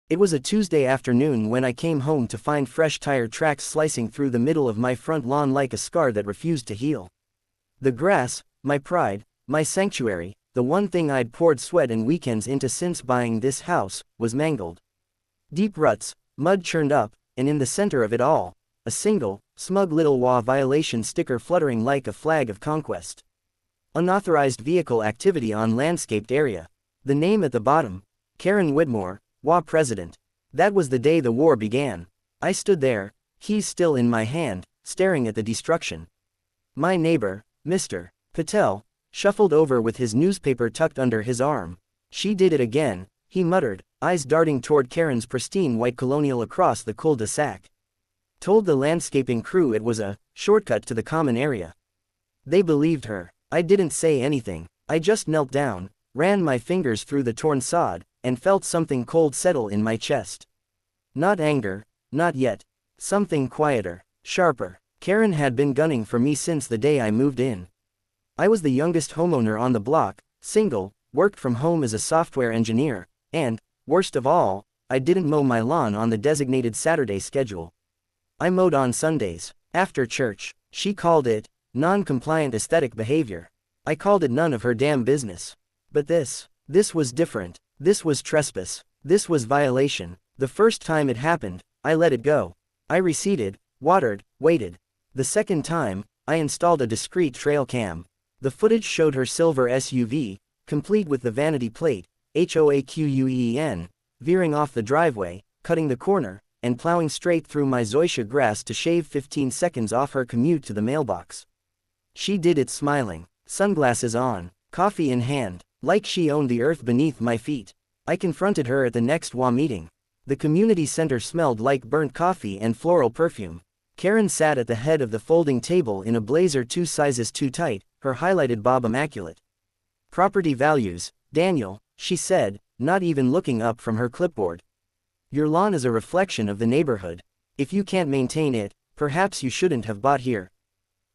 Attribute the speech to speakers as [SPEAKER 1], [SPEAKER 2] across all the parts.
[SPEAKER 1] It was a Tuesday afternoon when I came home to find fresh tire tracks slicing through the middle of my front lawn like a scar that refused to heal. The grass, my pride, my sanctuary, the one thing I'd poured sweat and weekends into since buying this house, was mangled. Deep ruts, mud churned up, and in the center of it all, a single, smug little HOA violation sticker fluttering like a flag of conquest. Unauthorized vehicle activity on landscaped area. The name at the bottom, Karen Whitmore, HOA president. That was the day the war began. I stood there, keys still in my hand, staring at the destruction. My neighbor, Mr. Patel, shuffled over with his newspaper tucked under his arm. She did it again, he muttered, eyes darting toward Karen's pristine white colonial across the cul-de-sac. Told the landscaping crew it was a shortcut to the common area. They believed her. I didn't say anything. I just knelt down, ran my fingers through the torn sod, and felt something cold settle in my chest. Not anger, not yet. Something quieter, sharper. Karen had been gunning for me since the day I moved in. I was the youngest homeowner on the block, single, worked from home as a software engineer, and, worst of all, I didn't mow my lawn on the designated Saturday schedule. I mowed on Sundays, after church. She called it non-compliant aesthetic behavior. I called it none of her damn business. But this was different. This was trespass. This was violation. The first time it happened, I let it go. I receded, watered, waited. The second time, I installed a discreet trail cam. The footage showed her silver SUV, complete with the vanity plate, HOA Karen, veering off the driveway, cutting the corner, and plowing straight through my zoysia grass to shave 15 seconds off her commute to the mailbox. She did it smiling, sunglasses on, coffee in hand, like she owned the earth beneath my feet. I confronted her at the next HOA meeting. The community center smelled like burnt coffee and floral perfume. Karen sat at the head of the folding table in a blazer 2 sizes too tight, her highlighted bob immaculate. Property values, Daniel, she said, not even looking up from her clipboard. Your lawn is a reflection of the neighborhood. If you can't maintain it, perhaps you shouldn't have bought here.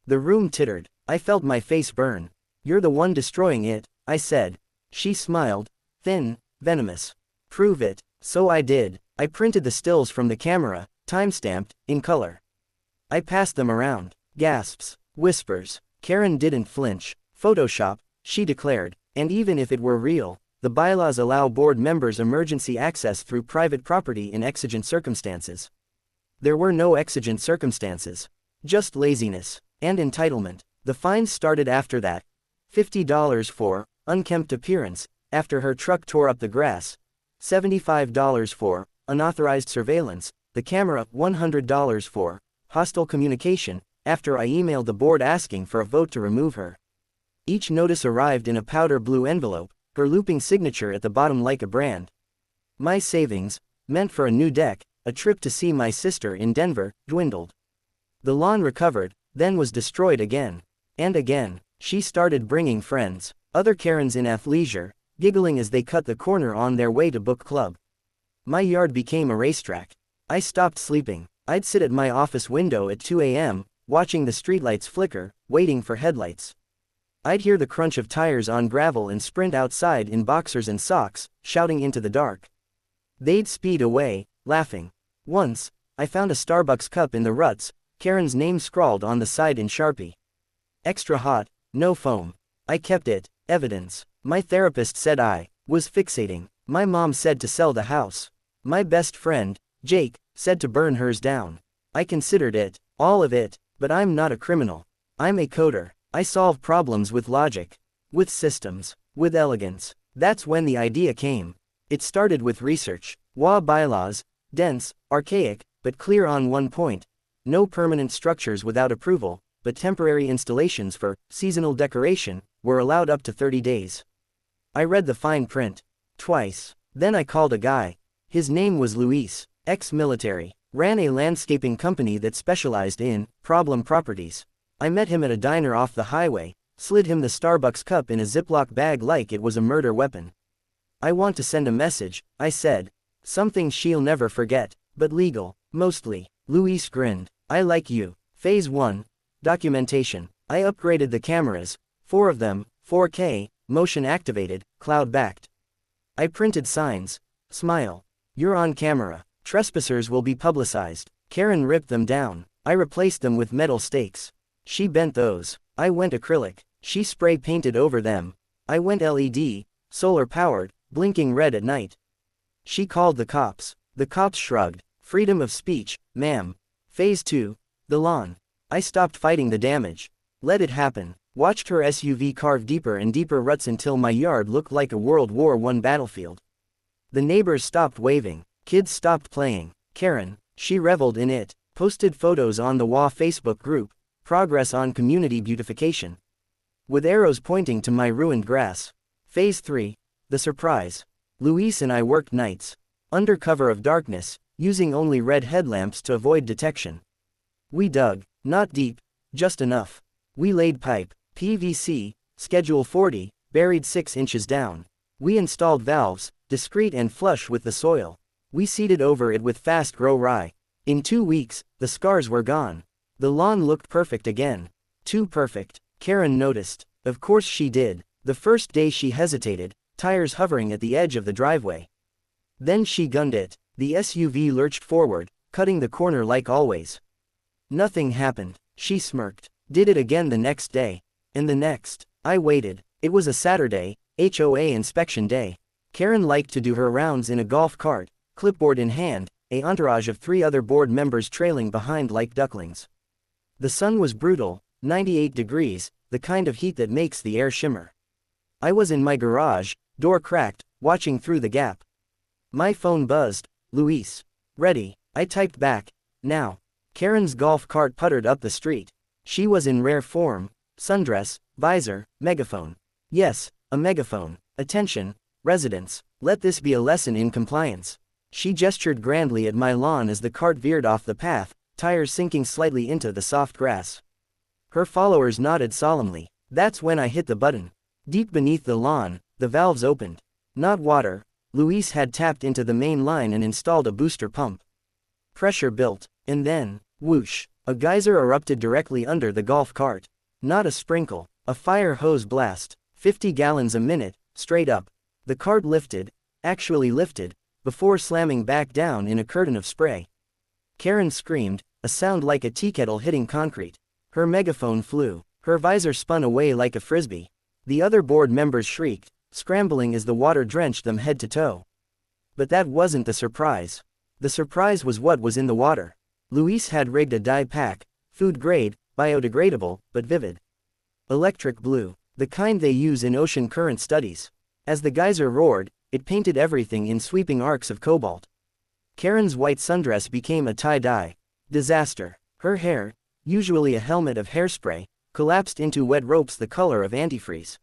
[SPEAKER 1] The room tittered. I felt my face burn. You're the one destroying it, I said. She smiled, thin, venomous. Prove it. So I did. I printed the stills from the camera, time-stamped, in color. I passed them around. Gasps. Whispers. Karen didn't flinch. Photoshop, she declared. And even if it were real, the bylaws allow board members emergency access through private property in exigent circumstances. There were no exigent circumstances. Just laziness. And entitlement. The fines started after that. $50 for unkempt appearance, after her truck tore up the grass. $75 for unauthorized surveillance, the camera. $100 for hostile communication, after I emailed the board asking for a vote to remove her. Each notice arrived in a powder blue envelope, her looping signature at the bottom like a brand. My savings, meant for a new deck, a trip to see my sister in Denver, dwindled. The lawn recovered, then was destroyed again. And again. She started bringing friends, other Karens in athleisure, giggling as they cut the corner on their way to book club. My yard became a racetrack. I stopped sleeping. I'd sit at my office window at 2 a.m., watching the streetlights flicker, waiting for headlights. I'd hear the crunch of tires on gravel and sprint outside in boxers and socks, shouting into the dark. They'd speed away, laughing. Once, I found a Starbucks cup in the ruts, Karen's name scrawled on the side in Sharpie. Extra hot, no foam. I kept it, evidence. My therapist said I was fixating. My mom said to sell the house. My best friend, Jake, said to burn hers down. I considered it, all of it, but I'm not a criminal. I'm a coder. I solve problems with logic, with systems, with elegance. That's when the idea came. It started with research. HOA bylaws, dense, archaic, but clear on one point. No permanent structures without approval, but temporary installations for seasonal decoration were allowed up to 30 days. I read the fine print. Twice. Then I called a guy. His name was Luis, ex-military, ran a landscaping company that specialized in problem properties. I met him at a diner off the highway, slid him the Starbucks cup in a Ziploc bag like it was a murder weapon. I want to send a message, I said. Something she'll never forget, but legal, mostly. Luis grinned. I like you. Phase 1. Documentation. I upgraded the cameras, 4 of them, 4K, motion activated, cloud backed. I printed signs. Smile. You're on camera. Trespassers will be publicized. Karen ripped them down. I replaced them with metal stakes. She bent those. I went acrylic. She spray painted over them. I went LED, solar powered, blinking red at night. She called the cops. The cops shrugged. Freedom of speech, ma'am. Phase 2. The lawn. I stopped fighting the damage. Let it happen. Watched her SUV carve deeper and deeper ruts until my yard looked like a World War I battlefield. The neighbors stopped waving. Kids stopped playing. Karen, she reveled in it. Posted photos on the HOA Facebook group. Progress on community beautification. With arrows pointing to my ruined grass. Phase 3. The surprise. Luis and I worked nights. Under cover of darkness, using only red headlamps to avoid detection. We dug, not deep, just enough. We laid pipe, PVC, Schedule 40, buried 6 inches down. We installed valves, discreet and flush with the soil. We seeded over it with fast grow rye. In 2 weeks, the scars were gone. The lawn looked perfect again. Too perfect. Karen noticed. Of course she did. The first day she hesitated, tires hovering at the edge of the driveway. Then she gunned it. The SUV lurched forward, cutting the corner like always. Nothing happened. She smirked. Did it again the next day. And the next. I waited. It was a Saturday, HOA inspection day. Karen liked to do her rounds in a golf cart, clipboard in hand, an entourage of 3 other board members trailing behind like ducklings. The sun was brutal, 98 degrees, the kind of heat that makes the air shimmer. I was in my garage, door cracked, watching through the gap. My phone buzzed. Luis. Ready. I typed back. Now. Karen's golf cart puttered up the street. She was in rare form, sundress, visor, megaphone. Yes, a megaphone. Attention, residents, let this be a lesson in compliance. She gestured grandly at my lawn as the cart veered off the path, tires sinking slightly into the soft grass. Her followers nodded solemnly. That's when I hit the button. Deep beneath the lawn, the valves opened. Not water. Luis had tapped into the main line and installed a booster pump. Pressure built, and then, whoosh, a geyser erupted directly under the golf cart. Not a sprinkle, a fire hose blast, 50 gallons a minute, straight up. The cart lifted, actually lifted, before slamming back down in a curtain of spray. Karen screamed, a sound like a teakettle hitting concrete. Her megaphone flew. Her visor spun away like a frisbee. The other board members shrieked, scrambling as the water drenched them head to toe. But that wasn't the surprise. The surprise was what was in the water. Luis had rigged a dye pack, food grade, biodegradable, but vivid. Electric blue, the kind they use in ocean current studies. As the geyser roared, it painted everything in sweeping arcs of cobalt. Karen's white sundress became a tie-dye. Disaster. Her hair, usually a helmet of hairspray, collapsed into wet ropes the color of antifreeze.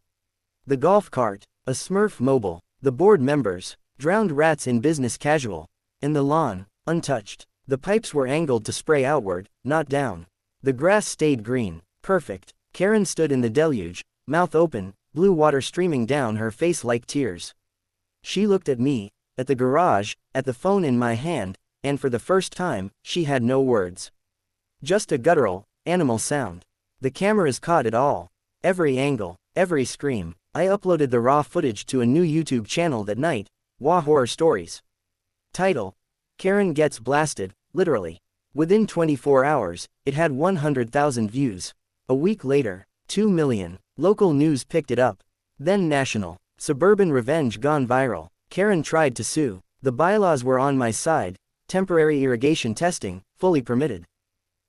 [SPEAKER 1] The golf cart, a Smurf mobile, the board members, drowned rats in business casual, and the lawn, untouched. The pipes were angled to spray outward, not down. The grass stayed green, perfect. Karen stood in the deluge, mouth open, blue water streaming down her face like tears. She looked at me, at the garage, at the phone in my hand, and for the first time, she had no words. Just a guttural, animal sound. The cameras caught it all. Every angle, every scream. I uploaded the raw footage to a new YouTube channel that night, HOA Horror Stories. Title: Karen Gets Blasted, literally. Within 24 hours, it had 100,000 views. A week later, 2 million. Local news picked it up. Then national. Suburban revenge gone viral. Karen tried to sue. The bylaws were on my side. Temporary irrigation testing, fully permitted.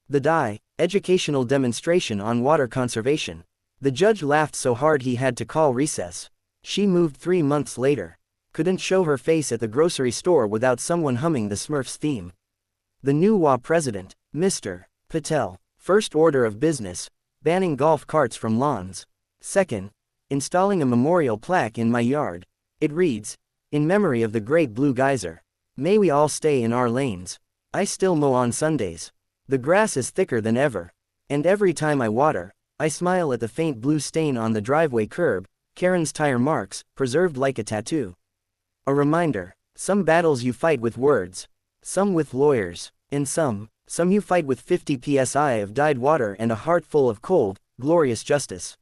[SPEAKER 1] The DIE, educational demonstration on water conservation. The judge laughed so hard he had to call recess. She moved 3 months later. Couldn't show her face at the grocery store without someone humming the Smurfs theme. The new HOA president, Mr. Patel. First order of business, banning golf carts from lawns. Second, installing a memorial plaque in my yard. It reads, in memory of the great blue geyser. May we all stay in our lanes. I still mow on Sundays. The grass is thicker than ever. And every time I water, I smile at the faint blue stain on the driveway curb, Karen's tire marks, preserved like a tattoo. A reminder, some battles you fight with words, some with lawyers, and some you fight with 50 psi of dyed water and a heart full of cold, glorious justice.